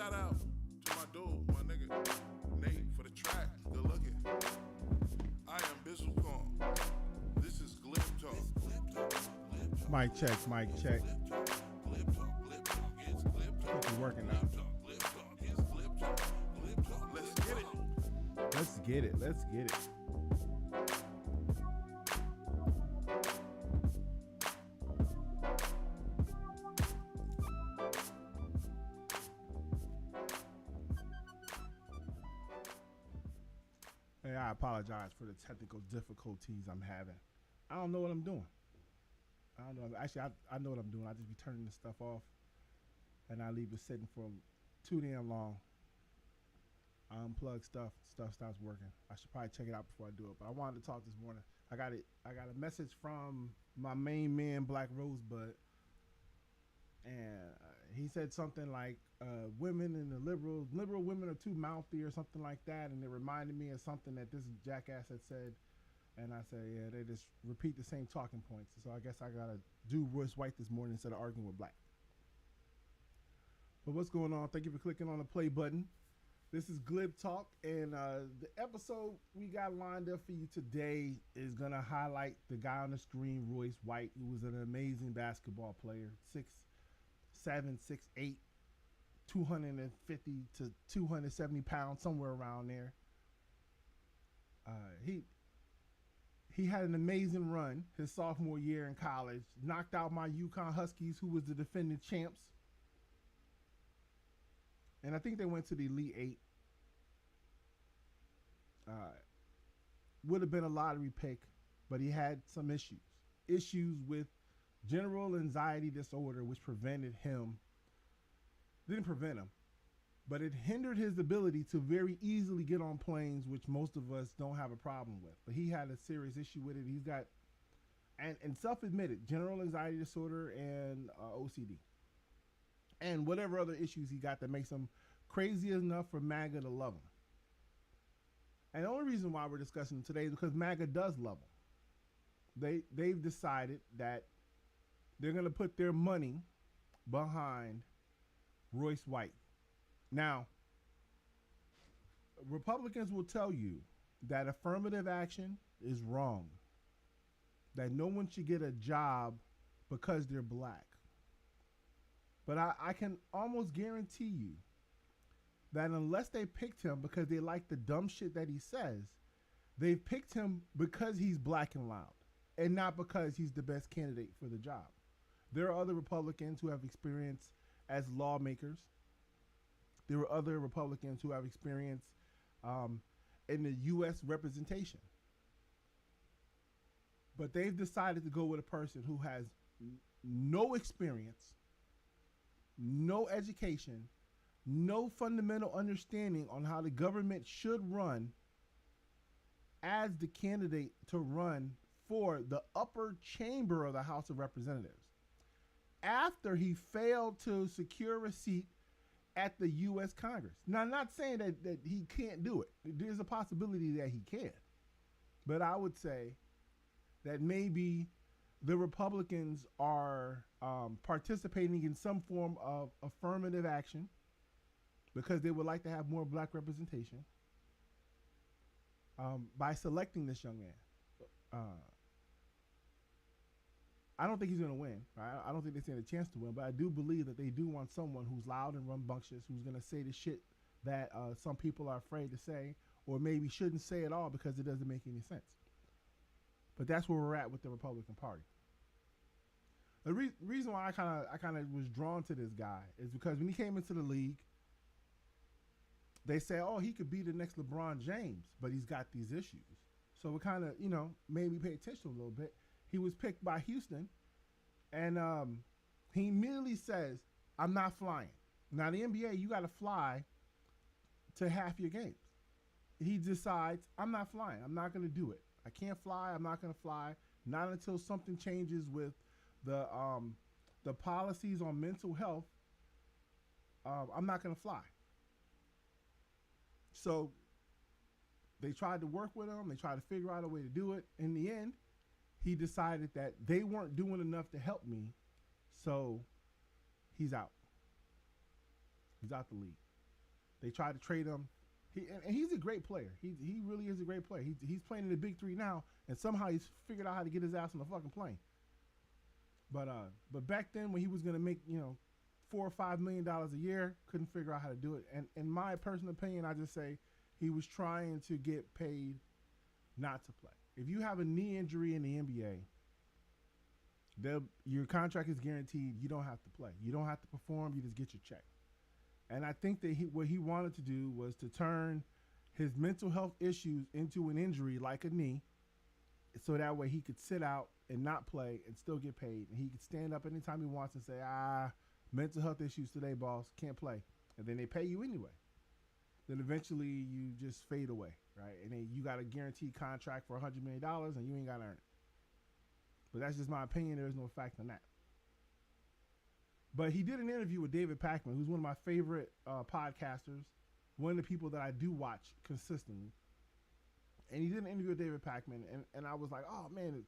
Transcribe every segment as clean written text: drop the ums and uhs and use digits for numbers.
shout out to my dude, my nigga, Nate, for the track. Good looking. I am Bizzle Kong. This is Glib Talk. Mic check, mic check. It's working now. Let's get it. Let's get it. Let's get it. Hey, I apologize for the technical difficulties I'm having. I don't know what I'm doing. I don't know. Actually, I know what I'm doing. I just be turning this stuff off, and I leave it sitting for too damn long. I unplug stuff. Stuff stops working. I should probably check it out before I do it. But I wanted to talk this morning. I got a message from my main man, Black Rosebud, and he said something like, "Women and the liberal women are too mouthy" or something like that, and it reminded me of something that this jackass had said. And I said, yeah, they just repeat the same talking points. So I guess I gotta do Royce White this morning instead of arguing with Black. But what's going on? Thank you for clicking on the play button. This is Glib Talk, and the episode we got lined up for you today is gonna highlight the guy on the screen, Royce White, who was an amazing basketball player, 6'7", 6'8", 250 to 270 pounds, somewhere around there. He had an amazing run his sophomore year in college, knocked out my UConn Huskies, who was the defending champs. And I think they went to the Elite Eight. Would have been a lottery pick, but he had some issues. Issues with general anxiety disorder, which didn't prevent him, but it hindered his ability to very easily get on planes, which most of us don't have a problem with. But he had a serious issue with it. He's got, and self-admitted, general anxiety disorder and OCD. And whatever other issues he got that makes him crazy enough for MAGA to love him. And the only reason why we're discussing him today is because MAGA does love him. They've decided that they're going to put their money behind Royce White. Now, Republicans will tell you that affirmative action is wrong, that no one should get a job because they're black. But I can almost guarantee you that unless they picked him because they like the dumb shit that he says, they've picked him because he's black and loud and not because he's the best candidate for the job. There are other Republicans who have experience as lawmakers. There were other Republicans who have experience in the U.S. representation. But they've decided to go with a person who has no experience, no education, no fundamental understanding on how the government should run as the candidate to run for the upper chamber of the House of Representatives. After he failed to secure a seat at the U.S. Congress. Now, I'm not saying that he can't do it. There's a possibility that he can. But I would say that maybe the Republicans are participating in some form of affirmative action because they would like to have more black representation by selecting this young man. I don't think he's going to win. Right? I don't think they stand a chance to win, but I do believe that they do want someone who's loud and rambunctious, who's going to say the shit that some people are afraid to say, or maybe shouldn't say at all because it doesn't make any sense. But that's where we're at with the Republican Party. The reason why I kind of was drawn to this guy is because when he came into the league, they say, oh, he could be the next LeBron James, but he's got these issues. So it kind of, made me pay attention a little bit. He was picked by Houston, and he immediately says, I'm not flying. Now, the NBA, you got to fly to half your games. He decides, I'm not flying. I'm not going to do it. I can't fly. I'm not going to fly. Not until something changes with the policies on mental health. I'm not going to fly. So they tried to work with him. They tried to figure out a way to do it. In the end, he decided that they weren't doing enough to help me, so he's out. He's out the league. They tried to trade him. And he's a great player. He really is a great player. He's playing in the Big Three now, and somehow he's figured out how to get his ass on the fucking plane. But back then when he was gonna make $4 or $5 million a year, couldn't figure out how to do it. And in my personal opinion, I just say he was trying to get paid not to play. If you have a knee injury in the NBA, your contract is guaranteed. You don't have to play. You don't have to perform. You just get your check. And I think that what he wanted to do was to turn his mental health issues into an injury like a knee, so that way he could sit out and not play and still get paid. And he could stand up anytime he wants and say, mental health issues today, boss, can't play. And then they pay you anyway. Then eventually you just fade away, right? And then you got a guaranteed contract for $100 million and you ain't got to earn it. But that's just my opinion. There's no fact in that. But he did an interview with David Pakman, who's one of my favorite podcasters, one of the people that I do watch consistently. And he did an interview with David Pakman, and I was like, oh, man,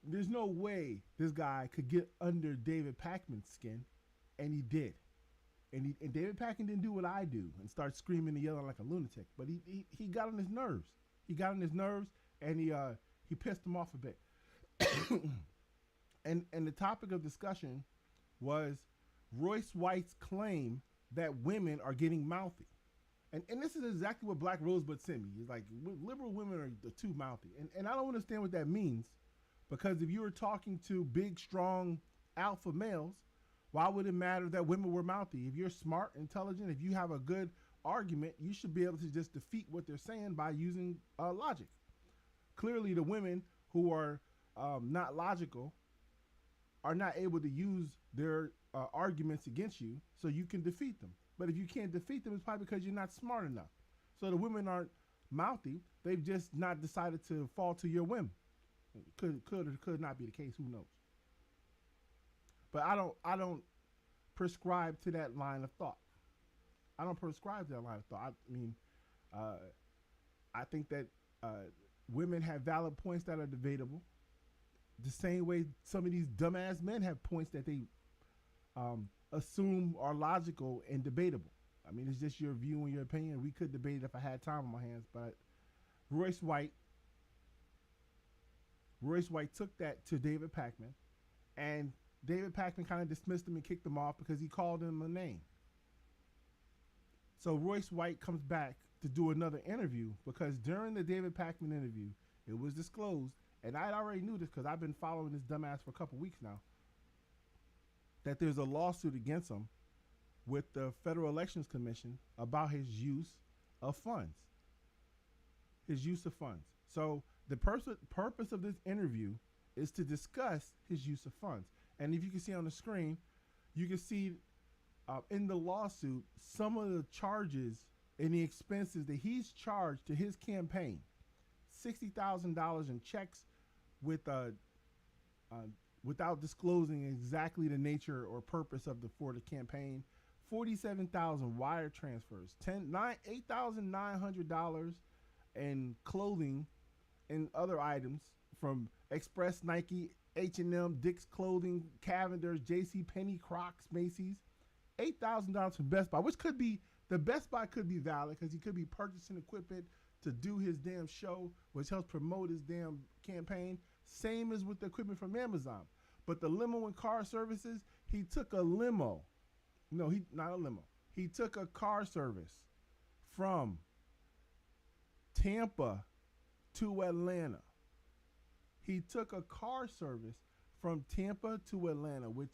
there's no way this guy could get under David Pakman's skin, and he did. And David Pakman didn't do what I do and start screaming and yelling like a lunatic, but he got on his nerves. He got on his nerves, and he pissed him off a bit. And the topic of discussion was Royce White's claim that women are getting mouthy. And this is exactly what Black Rosebud sent me. It's like, liberal women are too mouthy. And I don't understand what that means, because if you were talking to big, strong alpha males, why would it matter that women were mouthy? If you're smart, intelligent, if you have a good argument, you should be able to just defeat what they're saying by using logic. Clearly, the women who are not logical are not able to use their arguments against you, so you can defeat them. But if you can't defeat them, it's probably because you're not smart enough. So the women aren't mouthy. They've just not decided to fall to your whim. Could or could not be the case. Who knows? But I don't prescribe to that line of thought. I don't prescribe to that line of thought. I mean, I think that women have valid points that are debatable. The same way some of these dumbass men have points that they assume are logical and debatable. I mean, it's just your view and your opinion. We could debate it if I had time on my hands, but Royce White took that to David Pakman, and David Pakman kind of dismissed him and kicked him off because he called him a name. So Royce White comes back to do another interview, because during the David Pakman interview, it was disclosed, and I already knew this because I've been following this dumbass for a couple weeks now, that there's a lawsuit against him with the Federal Elections Commission about his use of funds. So the purpose of this interview is to discuss his use of funds. And if you can see on the screen, you can see in the lawsuit some of the charges and the expenses that he's charged to his campaign. $60,000 in checks without disclosing exactly the nature or purpose for the campaign. 47,000 wire transfers, $8,900 in clothing and other items from Express, Nike, H&M, Dick's Clothing, Cavender's, JCPenney, Crocs, Macy's. $8,000 from Best Buy, which could be, the Best Buy could be valid because he could be purchasing equipment to do his damn show, which helps promote his damn campaign. Same as with the equipment from Amazon. But the limo and car services, he took a limo. No, not a limo. He took a car service from Tampa to Atlanta. He took a car service from Tampa to Atlanta, which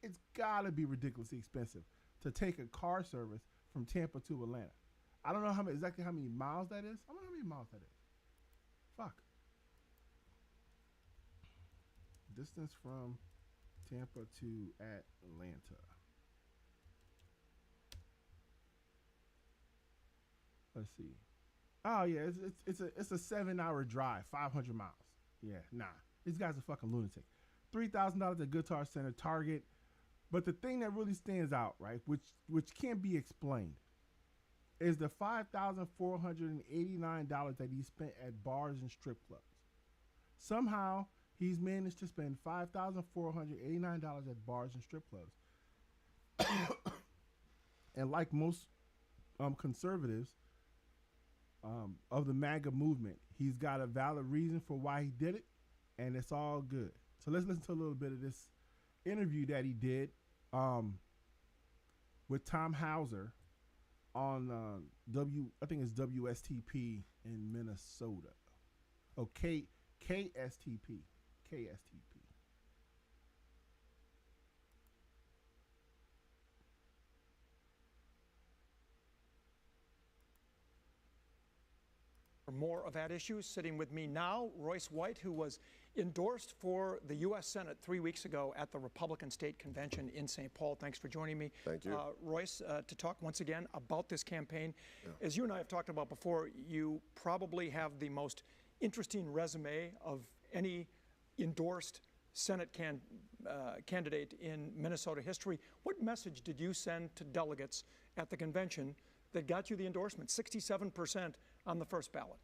it's got to be ridiculously expensive to take a car service from Tampa to Atlanta. I don't know exactly how many miles that is. I don't know how many miles that is. Fuck. Distance from Tampa to Atlanta. Let's see. Oh yeah, it's a 7-hour drive, 500 miles. Yeah, nah, this guy's a fucking lunatic. $3,000 at Guitar Center, Target. But the thing that really stands out, right, which can't be explained, is the $5,489 that he spent at bars and strip clubs. Somehow he's managed to spend $5,489 at bars and strip clubs. And like most conservatives of the MAGA movement, he's got a valid reason for why he did it, and it's all good. So let's listen to a little bit of this interview that he did with Tom Hauser on I think it's WSTP in Minnesota. Oh, KSTP. For more of that issue, sitting with me now, Royce White, who was endorsed for the U.S. Senate 3 weeks ago at the Republican State Convention in St. Paul. Thanks for joining me. Thank you. Royce, to talk once again about this campaign. Yeah. As you and I have talked about before, you probably have the most interesting resume of any endorsed Senate candidate in Minnesota history. What message did you send to delegates at the convention that got you the endorsement, 67% on the first ballot?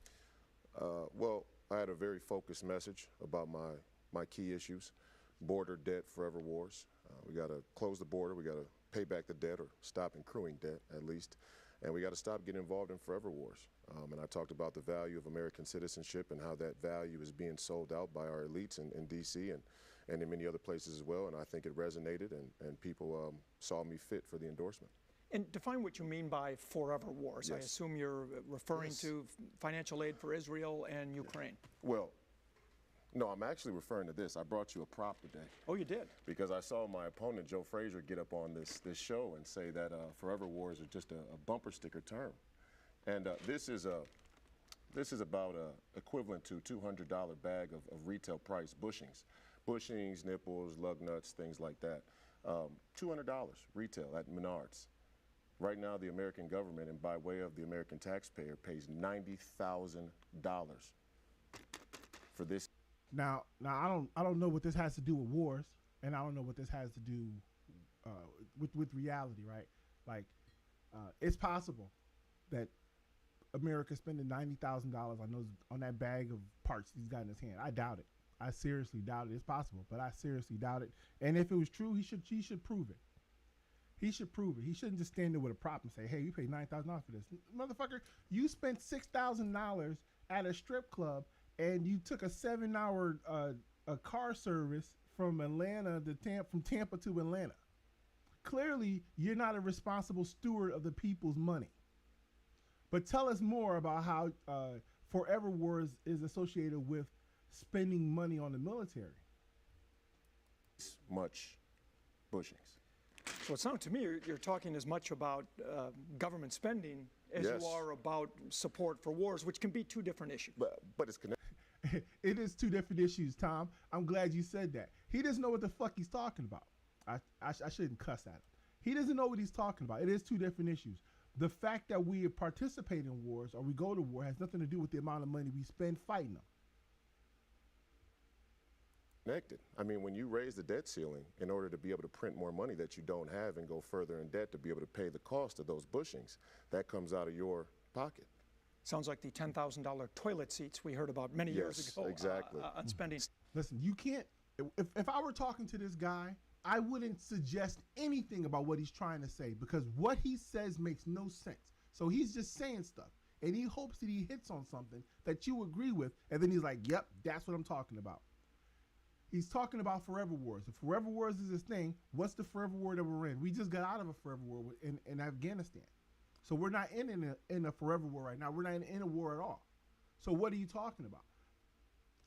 Well, I had a very focused message about my key issues: border debt, forever wars. We got to close the border. We got to pay back the debt, or stop accruing debt at least. And we got to stop getting involved in forever wars. And I talked about the value of American citizenship and how that value is being sold out by our elites in D.C. and in many other places as well. And I think it resonated, and people saw me fit for the endorsement. And define what you mean by forever wars. Yes. I assume you're referring to financial aid for Israel and Ukraine. Well, no, I'm actually referring to this. I brought you a prop today. Oh, you did? Because I saw my opponent, Joe Frazier, get up on this show and say that forever wars are just a bumper sticker term. And this is about equivalent to $200 bag of retail price bushings, nipples, lug nuts, things like that. $200 retail at Menards. Right now, the American government, and by way of the American taxpayer, pays $90,000 for this. Now I don't know what this has to do with wars, and I don't know what this has to do with reality, right? Like, it's possible that America's spending $90,000 on that bag of parts he's got in his hand. I doubt it. I seriously doubt it. It's possible, but I seriously doubt it. And if it was true, he should prove it. He should prove it. He shouldn't just stand there with a prop and say, "Hey, you paid $9,000 for this, motherfucker." You spent $6,000 at a strip club, and you took a 7-hour a car service from from Tampa to Atlanta. Clearly, you're not a responsible steward of the people's money. But tell us more about how Forever Wars is associated with spending money on the military. Much bushings. So it sounds to me you're talking as much about government spending as Yes. you are about support for wars, which can be two different issues. But it's connected. It is two different issues, Tom. I'm glad you said that. He doesn't know what the fuck he's talking about. I shouldn't cuss at him. He doesn't know what he's talking about. It is two different issues. The fact that we participate in wars or we go to war has nothing to do with the amount of money we spend fighting them. Connected. I mean, when you raise the debt ceiling in order to be able to print more money that you don't have and go further in debt to be able to pay the cost of those bushings, that comes out of your pocket. Sounds like the $10,000 toilet seats we heard about many years ago. Exactly. On spending. Listen, you can't. If I were talking to this guy, I wouldn't suggest anything about what he's trying to say, because what he says makes no sense. So he's just saying stuff, and he hopes that he hits on something that you agree with, and then he's like, "Yep, that's what I'm talking about." He's talking about forever wars. If forever wars is his thing, what's the forever war that we're in? We just got out of a forever war in Afghanistan. So we're not in a forever war right now. We're not in a war at all. So what are you talking about?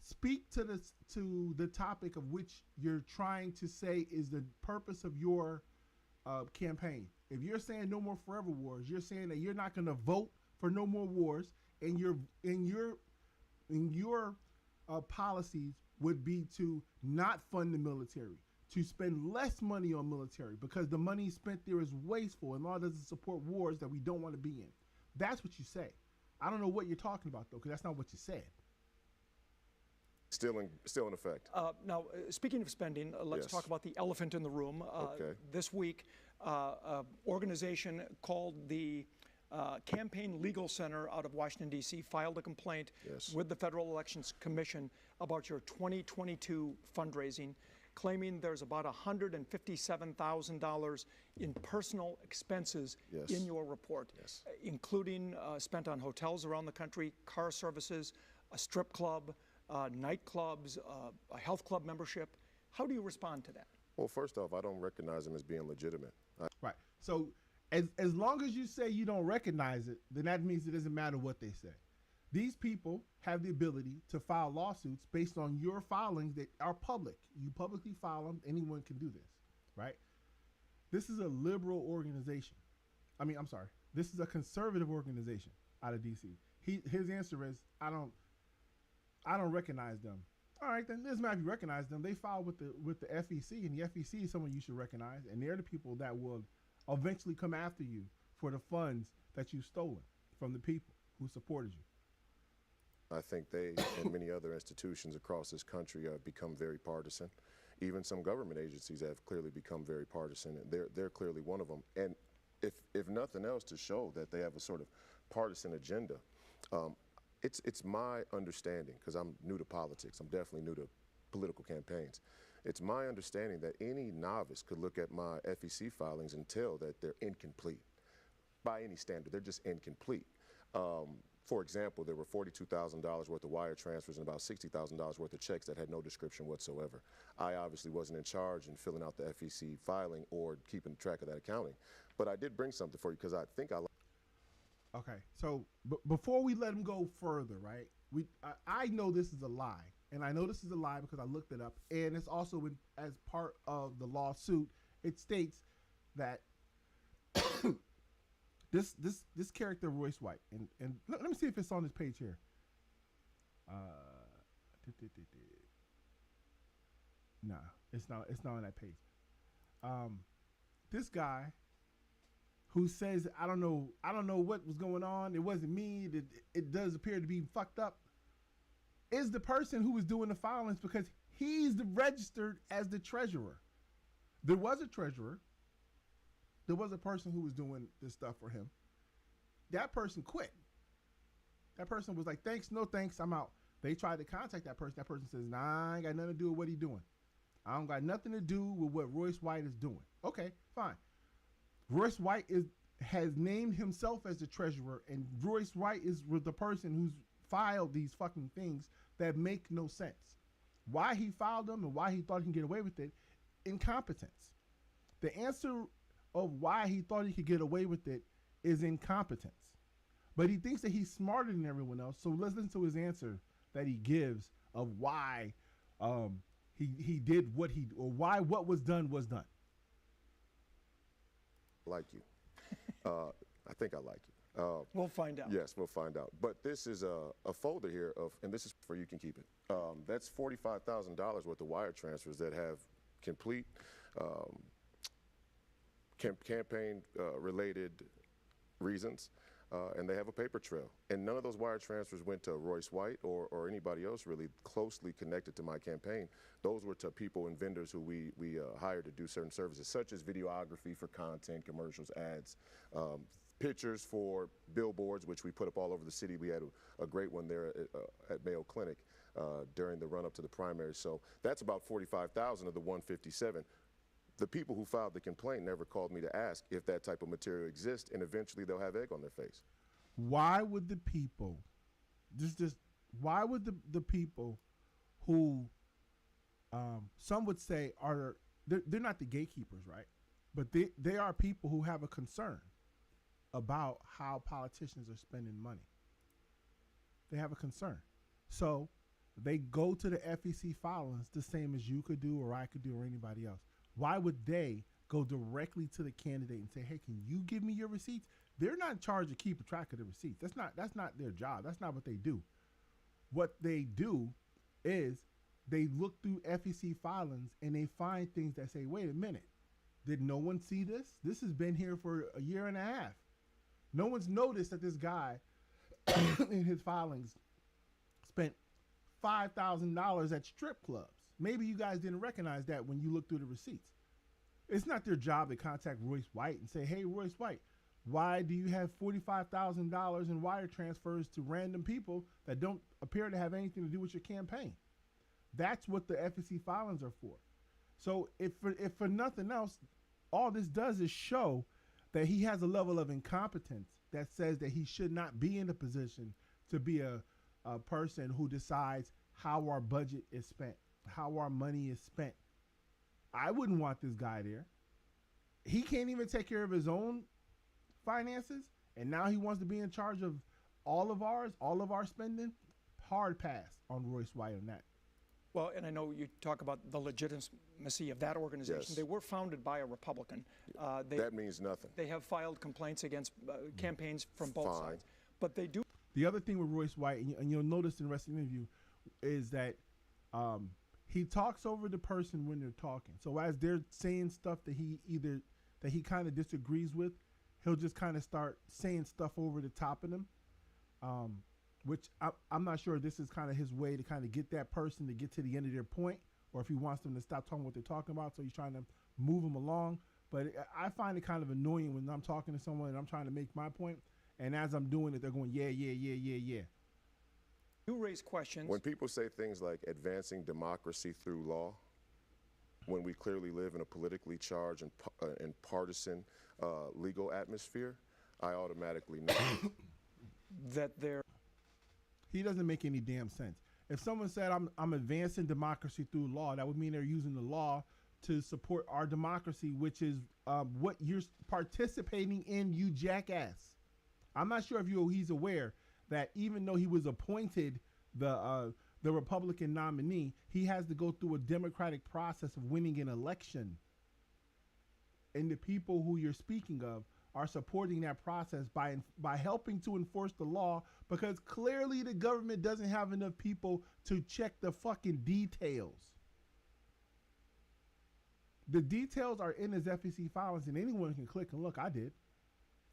Speak to the topic of which you're trying to say is the purpose of your campaign. If you're saying no more forever wars, you're saying that you're not going to vote for no more wars, and your policies would be to not fund the military, to spend less money on military, because the money spent there is wasteful and all doesn't support wars that we don't want to be in. That's what you say. I don't know what you're talking about, though, because that's not what you said. Still in effect. Now, speaking of spending, let's Yes. talk about the elephant in the room. Okay. This week, an organization called the Campaign Legal Center out of Washington, D.C. filed a complaint Yes. with the Federal Elections Commission about your 2022 fundraising, claiming there's about $157,000 in personal expenses Yes. in your report, Yes. including spent on hotels around the country, car services, a strip club, nightclubs, a health club membership. How do you respond to that? Well, first off, I don't recognize them as being legitimate. Right. So as long as you say you don't recognize it, then that means it doesn't matter what they say. These people have the ability to file lawsuits based on your filings that are public. You publicly file them. Anyone can do this, right? This is a liberal organization. I'm sorry. This is a conservative organization out of D.C. His answer is, I don't recognize them. All right, then it doesn't matter if you recognize them. They filed with the FEC, and the FEC is someone you should recognize, and they're the people that will eventually come after you for the funds that you've stolen from the people who supported you. I think they and many other institutions across this country have become very partisan. Even some government agencies have clearly become very partisan, and they're clearly one of them. And if nothing else, to show that they have a sort of partisan agenda, it's my understanding, because I'm new to politics, I'm definitely new to political campaigns. It's my understanding that any novice could look at my FEC filings and tell that they're incomplete. By any standard, they're just incomplete. For example, there were $42,000 worth of wire transfers and about $60,000 worth of checks that had no description whatsoever. I obviously wasn't in charge in filling out the FEC filing or keeping track of that accounting. But I did bring something for you because I think I. Okay, so before we let him go further, right? I know this is a lie, and I know this is a lie because I looked it up, and it's also as part of the lawsuit. It states that this character Royce White, and let me see if it's on this page here. Nah, it's not on that page. This guy who says, I don't know what was going on, it wasn't me, it does appear to be fucked up, is the person who was doing the filings, because he's registered as the treasurer. There was a treasurer. There was a person who was doing this stuff for him. That person quit. That person was like, thanks, no thanks, I'm out. They tried to contact that person. That person says, nah, I ain't got nothing to do with what he's doing. I don't got nothing to do with what Royce White is doing. Okay, fine. Royce White has named himself as the treasurer, and Royce White is the person who's filed these fucking things that make no sense. Why he filed them and why he thought he can get away with it, incompetence. The answer of why he thought he could get away with it is incompetence. But he thinks that he's smarter than everyone else, so let's listen to his answer that he gives of why he did what why what was done was done. Like you. I think I like you. We'll find out. Yes, we'll find out. But this is a folder here of, and this is for you can keep it. That's $45,000 worth of wire transfers that have complete campaign related reasons, and they have a paper trail. And none of those wire transfers went to Royce White or anybody else really closely connected to my campaign. Those were to people and vendors who we hired to do certain services, such as videography for content, commercials, ads, pictures for billboards, which we put up all over the city. We had a great one there at Mayo Clinic during the run-up to the primary. So that's about 45,000 of the 157. The people who filed the complaint never called me to ask if that type of material exists, and eventually they'll have egg on their face. Why would the people, why would the people who, some would say they're not the gatekeepers, right? But they are people who have a concern about how politicians are spending money. They have a concern. So they go to the FEC filings the same as you could do or I could do or anybody else. Why would they go directly to the candidate and say, hey, can you give me your receipts? They're not in charge of keeping track of the receipts. That's not their job. That's not what they do. What they do is they look through FEC filings and they find things that say, wait a minute, did no one see this? This has been here for a year and a half. No one's noticed that this guy in his filings spent $5,000 at strip clubs. Maybe you guys didn't recognize that when you looked through the receipts. It's not their job to contact Royce White and say, hey, Royce White, why do you have $45,000 in wire transfers to random people that don't appear to have anything to do with your campaign? That's what the FEC filings are for. So if for nothing else, all this does is show that he has a level of incompetence that says that he should not be in a position to be a person who decides how our budget is spent, how our money is spent. I wouldn't want this guy there. He can't even take care of his own finances, and now he wants to be in charge of all of our spending. Hard pass on Royce White on that. Well, and I know you talk about the legitimacy of that organization. Yes. They were founded by a Republican. That means nothing. They have filed complaints against campaigns from both Fine. sides. But they do. The other thing with Royce White, and you'll notice in the rest of the interview, is that he talks over the person when they're talking. So as they're saying stuff that he kind of disagrees with, he'll just kind of start saying stuff over the top of them, which I'm not sure this is kind of his way to kind of get that person to get to the end of their point, or if he wants them to stop talking what they're talking about, so he's trying to move them along. But I find it kind of annoying when I'm talking to someone and I'm trying to make my point, and as I'm doing it, they're going, yeah. You raise questions. When people say things like advancing democracy through law, when we clearly live in a politically charged and partisan legal atmosphere, I automatically know that they're. He doesn't make any damn sense. If someone said I'm advancing democracy through law, that would mean they're using the law to support our democracy, which is what you're participating in, you jackass. I'm not sure if he's aware that even though he was appointed the Republican nominee, he has to go through a democratic process of winning an election. And the people who you're speaking of are supporting that process by helping to enforce the law, because clearly the government doesn't have enough people to check the fucking details. The details are in his FEC filings, and anyone can click and look. I did.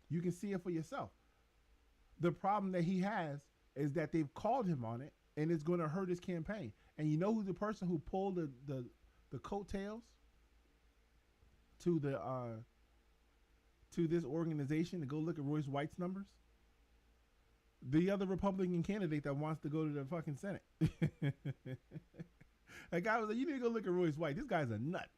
You can see it for yourself. The problem that he has is that they've called him on it, and it's going to hurt his campaign. And you know who the person who pulled the coattails to this organization to go look at Royce White's numbers? The other Republican candidate that wants to go to the fucking Senate. That guy was like, you need to go look at Royce White. This guy's a nut.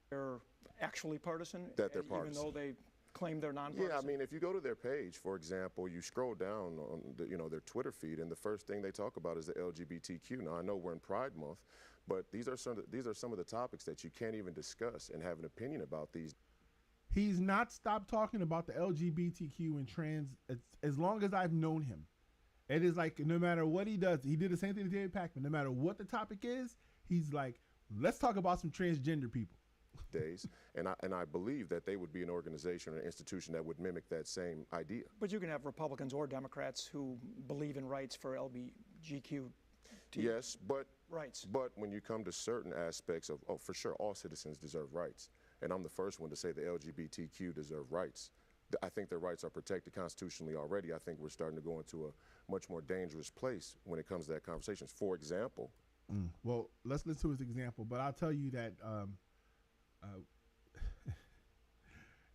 They're actually partisan, that they're partisan. even though they claim they're nonpartisan. Yeah, I mean, if you go to their page, for example, you scroll down on their Twitter feed, and the first thing they talk about is the LGBTQ. Now, I know we're in Pride Month, but these are some of the topics that you can't even discuss and have an opinion about these. He's not stopped talking about the LGBTQ and trans as long as I've known him. It is like no matter what he does, he did the same thing to David Packman. No matter what the topic is, he's like, let's talk about some transgender people. Days, and I believe that they would be an organization or an institution that would mimic that same idea. But you can have Republicans or Democrats who believe in rights for LGBTQ. Yes, but rights. But when you come to certain aspects of, for sure, all citizens deserve rights, and I'm the first one to say the LGBTQ deserve rights. I think their rights are protected constitutionally already. I think we're starting to go into a much more dangerous place when it comes to that conversation. For example, well, let's listen to his example. But I'll tell you that.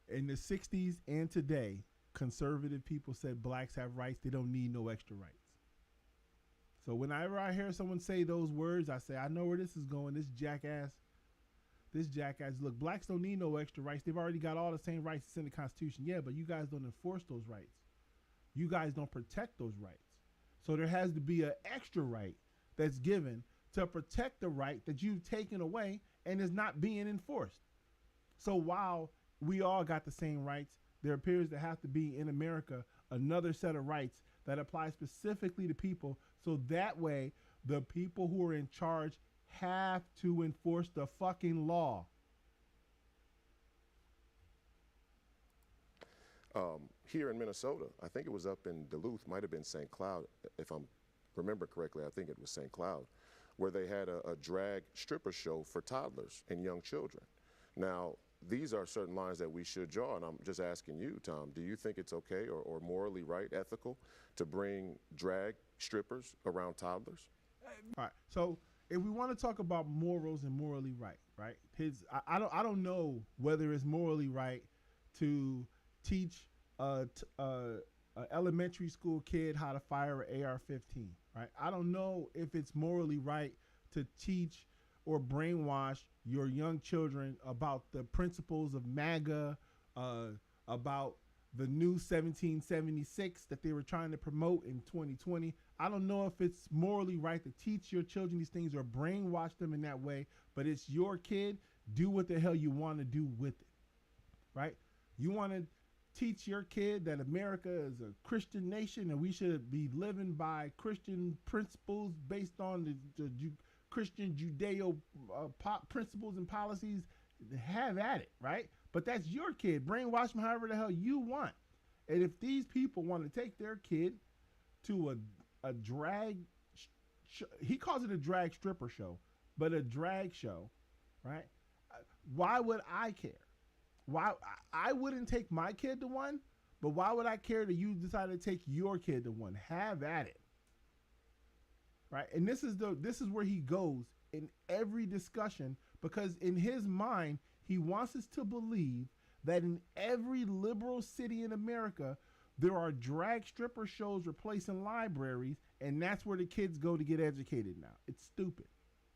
In the 60s and today, conservative people said blacks have rights. They don't need no extra rights. So whenever I hear someone say those words, I say, I know where this is going. This jackass, look, blacks don't need no extra rights. They've already got all the same rights that's in the Constitution. Yeah, but you guys don't enforce those rights. You guys don't protect those rights. So there has to be an extra right that's given to protect the right that you've taken away and is not being enforced. So while we all got the same rights, there appears to have to be in America another set of rights that apply specifically to people, so that way the people who are in charge have to enforce the fucking law. Here in Minnesota, I think it was up in Duluth, might have been St. Cloud, if I remember correctly, I think it was St. Cloud, where they had a drag stripper show for toddlers and young children. Now, these are certain lines that we should draw, and I'm just asking you, Tom, do you think it's okay or morally right, ethical, to bring drag strippers around toddlers? All right, so if we want to talk about morals and morally right? I don't know whether it's morally right to teach a elementary school kid how to fire an AR-15, right? I don't know if it's morally right to teach or brainwash your young children about the principles of MAGA, about the new 1776 that they were trying to promote in 2020. I don't know if it's morally right to teach your children these things or brainwash them in that way, but it's your kid. Do what the hell you want to do with it, right? You want to teach your kid that America is a Christian nation and we should be living by Christian principles based on the Christian Judeo principles and policies. Have at it, right? But that's your kid. Brainwash them however the hell you want. And if these people want to take their kid to a drag, he calls it a drag stripper show, but a drag show, right? Why would I care? Why I wouldn't take my kid to one, but why would I care that you decided to take your kid to one? Have at it, right? And this is where he goes in every discussion, because in his mind he wants us to believe that in every liberal city in America there are drag stripper shows replacing libraries, and that's where the kids go to get educated now. It's stupid.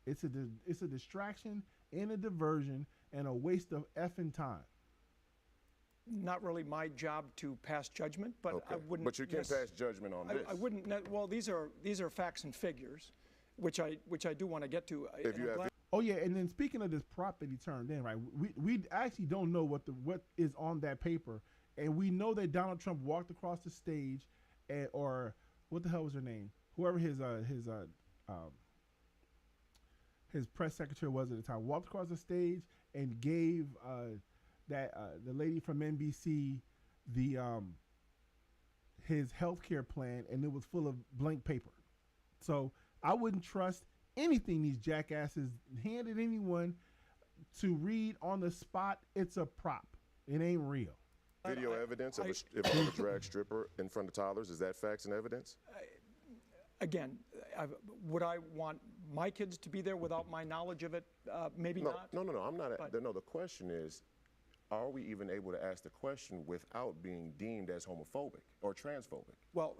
It's a distraction and a diversion and a waste of effing time. Not really my job to pass judgment, but Okay. I wouldn't. But you can pass judgment on this. I wouldn't. Well, these are facts and figures, which I do want to get to. If you have Oh yeah, and then speaking of this prop that he turned in, right? We actually don't know what is on that paper, and we know that Donald Trump walked across the stage, or what the hell was her name? Whoever his press secretary was at the time, walked across the stage and gave the lady from NBC his healthcare plan, and it was full of blank paper. So I wouldn't trust anything these jackasses handed anyone to read on the spot. It's a prop. It ain't real. video evidence of a drag stripper in front of toddlers, is that facts and evidence? Again, would I want my kids to be there without my knowledge of it? Maybe not. No, I'm not. No, the question is, are we even able to ask the question without being deemed as homophobic or transphobic? Well,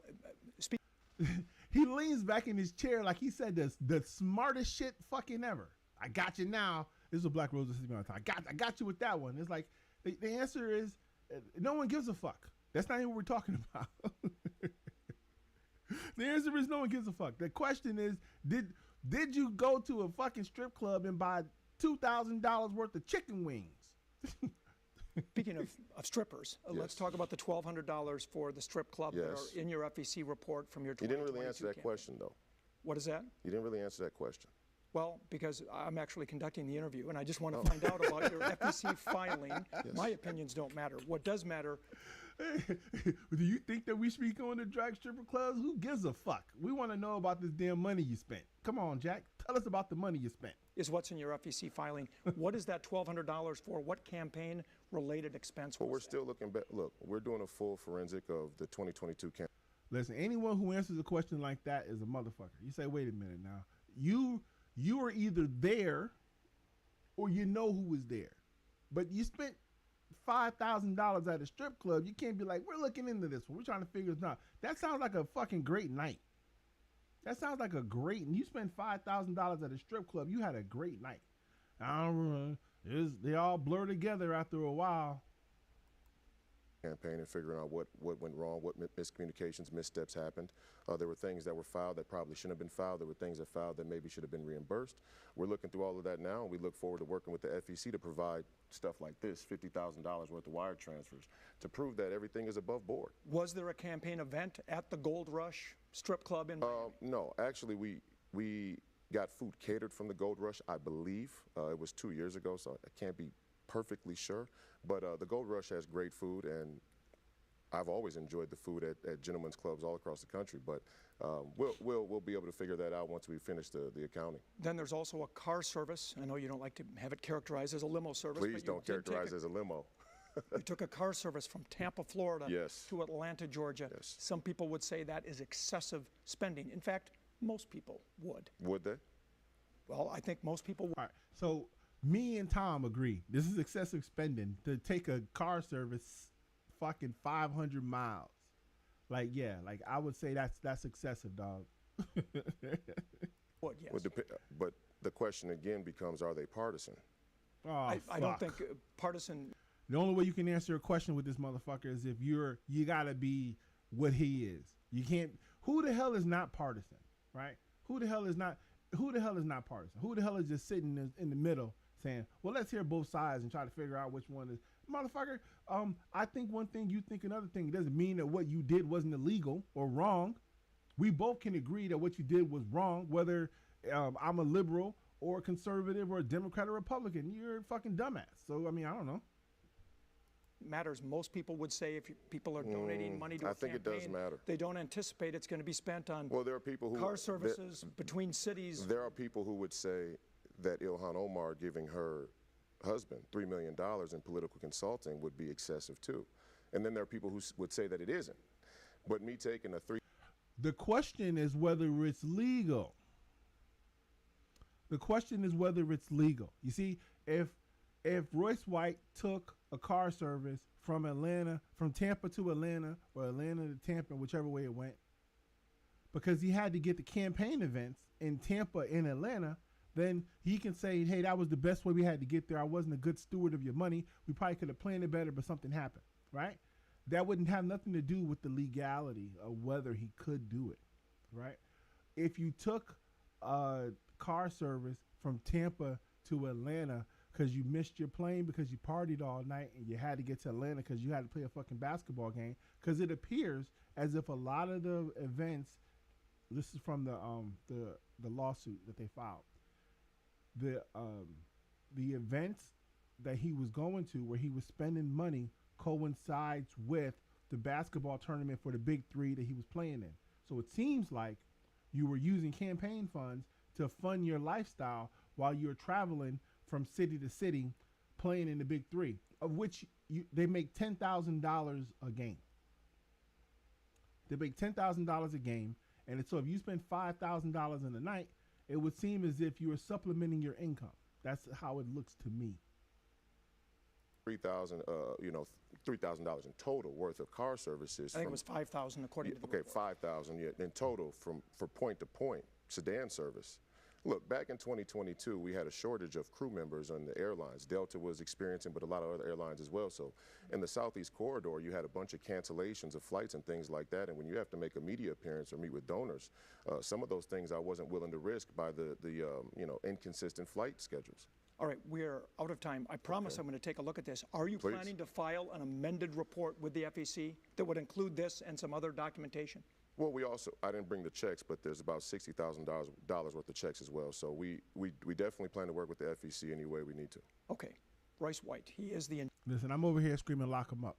he leans back in his chair like he said the smartest shit fucking ever. I got you now. This is a Black Rose sitting on top. I got you with that one. It's like the answer is no one gives a fuck. That's not even what we're talking about. The answer is no one gives a fuck. The question is, did you go to a fucking strip club and buy $2,000 worth of chicken wings? Speaking of strippers, let's talk about the $1,200 for the strip club that are in your FEC report from your 2022 You didn't really answer that campaign. question, though. What is that? You didn't really answer that question. Well, because I'm actually conducting the interview, and I just want to find out about your FEC filing. Yes. My opinions don't matter. What does matter? Do you think that we should be going to drag stripper clubs? Who gives a fuck? We want to know about this damn money you spent. Come on, Jack. Tell us about the money you spent. Is what's in your FEC filing. What is that $1,200 for? What campaign-related expense Well, was we're that? still looking back. Look, we're doing a full forensic of the 2022 campaign. Listen, anyone who answers a question like that is a motherfucker. You say, wait a minute now. You are either there or you know who was there. But you spent $5,000 at a strip club. You can't be like, we're looking into this one. We're trying to figure this out. That sounds like a fucking great night. That sounds like a great, and you spent $5,000 at a strip club. You had a great night. I don't know. They all blur together after a while. Campaign and figuring out what went wrong, what miscommunications, missteps happened. There were things that were filed that probably shouldn't have been filed. There were things that filed that maybe should have been reimbursed. We're looking through all of that now, and we look forward to working with the FEC to provide stuff like this, $50,000 worth of wire transfers, to prove that everything is above board. Was there a campaign event at the Gold Rush strip club in Miami? No, actually, we got food catered from the Gold Rush, I believe. It was 2 years ago, so I can't be perfectly sure. But the Gold Rush has great food, and I've always enjoyed the food at gentlemen's clubs all across the country. But we'll be able to figure that out once we finish the accounting. Then there's also a car service. I know you don't like to have it characterized as a limo service. Please but you don't did characterize it as a limo. You took a car service from Tampa, Florida Yes. to Atlanta, Georgia. Yes. Some people would say that is excessive spending. In fact, most people would. Would they? Well, I think most people would. All right. So me and Tom agree. This is excessive spending to take a car service fucking 500 miles. Like, yeah, like I would say that's excessive, dog. Would, yes. But the question again becomes, are they partisan? Oh, I don't fuck. think partisan. The only way you can answer a question with this motherfucker is if you gotta be what he is. You can't. Who the hell is not partisan, right? Who the hell is not partisan? Who the hell is just sitting in the middle saying, well, let's hear both sides and try to figure out which one is. Motherfucker, I think one thing, you think another thing. It doesn't mean that what you did wasn't illegal or wrong. We both can agree that what you did was wrong, whether I'm a liberal or a conservative or a Democrat or Republican. You're a fucking dumbass. So, I mean, I don't know. Matters. Most people would say if people are donating money to a campaign, I think it does matter. They don't anticipate it's going to be spent on there are people who, car services between cities. There are people who would say that Ilhan Omar giving her husband $3 million in political consulting would be excessive too. And then there are people who would say that it isn't. But me taking The question is whether it's legal. The question is whether it's legal. You see, if Royce White took a car service from Tampa to Atlanta, or Atlanta to Tampa, whichever way it went, because he had to get the campaign events in Tampa and Atlanta, then he can say, hey, that was the best way we had to get there. I wasn't a good steward of your money. We probably could have planned it better, but something happened, right? That wouldn't have nothing to do with the legality of whether he could do it, right? If you took a car service from Tampa to Atlanta because you missed your plane because you partied all night and you had to get to Atlanta because you had to play a fucking basketball game, because it appears as if a lot of the events, this is from the lawsuit that they filed, the events that he was going to where he was spending money coincides with the basketball tournament for the Big Three that he was playing in. So it seems like you were using campaign funds to fund your lifestyle while you're traveling from city to city playing in the Big Three, of which they make $10,000 a game. They make $10,000 a game, and so if you spend $5,000 in a night, it would seem as if you were supplementing your income. That's how it looks to me. $3,000 in total worth of car services. I think it was 5,000 according to the report. 5,000 in total for point to point sedan service. Look, back in 2022, we had a shortage of crew members on the airlines. Delta was experiencing, but a lot of other airlines as well. So in the Southeast Corridor, you had a bunch of cancellations of flights and things like that. And when you have to make a media appearance or meet with donors, some of those things I wasn't willing to risk by the inconsistent flight schedules. All right, we're out of time. I promise I'm going to take a look at this. Are you Please. planning to file an amended report with the FEC that would include this and some other documentation? Well, I didn't bring the checks, but there's about $60,000 worth of checks as well. So we definitely plan to work with the FEC any way we need to. Okay. Royce White, he is the... Listen, I'm over here screaming, lock him up.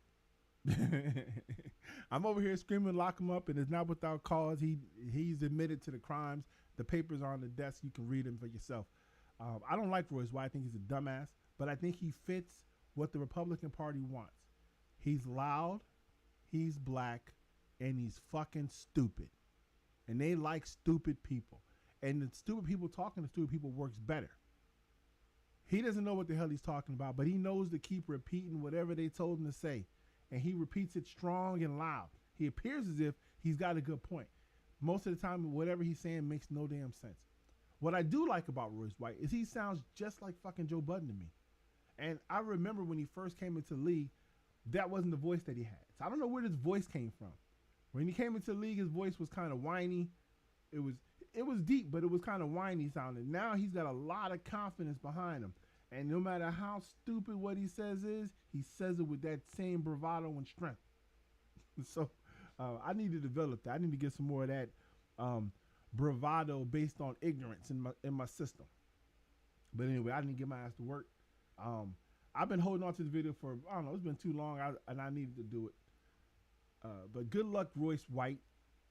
I'm over here screaming, lock him up, and it's not without cause. He's admitted to the crimes. The papers are on the desk. You can read them for yourself. I don't like Royce White. I think he's a dumbass, but I think he fits what the Republican Party wants. He's loud, he's black, and he's fucking stupid. And they like stupid people. And the stupid people talking to stupid people works better. He doesn't know what the hell he's talking about, but he knows to keep repeating whatever they told him to say. And he repeats it strong and loud. He appears as if he's got a good point. Most of the time, whatever he's saying makes no damn sense. What I do like about Royce White is he sounds just like fucking Joe Budden to me. And I remember when he first came into the league, that wasn't the voice that he had. So I don't know where this voice came from. When he came into the league, his voice was kind of whiny. It was deep, but it was kind of whiny sounding. Now he's got a lot of confidence behind him. And no matter how stupid what he says is, he says it with that same bravado and strength. So I need to develop that. I need to get some more of that bravado based on ignorance in my system. But anyway, I didn't get my ass to work. I've been holding on to the video for, I don't know, it's been too long, and I needed to do it. But good luck, Royce White,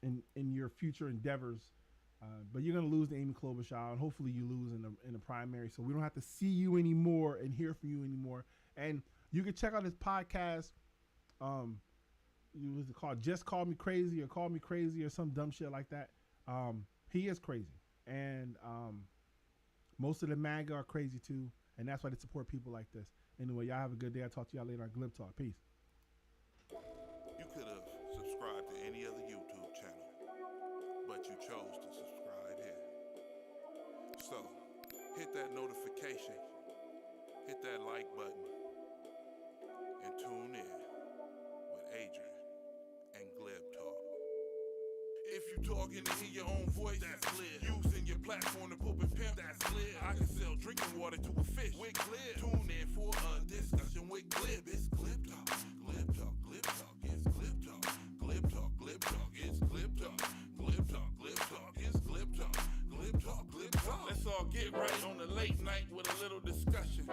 in your future endeavors. But you're going to lose to Amy Klobuchar, and hopefully you lose in the primary, so we don't have to see you anymore and hear from you anymore. And you can check out his podcast. What's it called? Just Call Me Crazy, or Call Me Crazy, or some dumb shit like that. He is crazy, and most of the MAGA are crazy too, and that's why they support people like this. Anyway, y'all have a good day. I'll talk to y'all later on Glimp Talk. Peace. You could have subscribed to any other YouTube channel, but you chose to subscribe here. So, that notification, hit that like button, and tune in with Adrian and Glib Talk. If you talking to hear your own voice, that's Glib. Using your platform to poop and pimp, that's Glib. I can sell drinking water to a fish with Glib. Tune in for a discussion with Glib. It's Glib Talk, Glib Talk, Glib Talk. It's Glib Talk, Glib Talk, Glib Talk. It's Glib Talk, Glib Talk, Glib Talk. It's Glib Talk, Glib Talk, Glib Talk. Let's all get right on the late night with a little discussion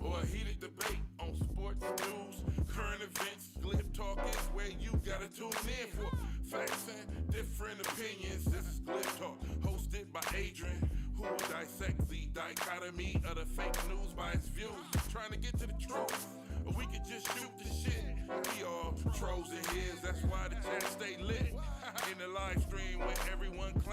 or a heated debate on sports, news, current events. Glib Talk is where you gotta tune in for facts and different opinions. This is Glib Talk, hosted by Adrian, who will dissect the dichotomy of the fake news by its views. Trying to get to the truth, or we can just shoot the shit. We all trolls and his, that's why the chat stay lit. In the live stream when everyone claims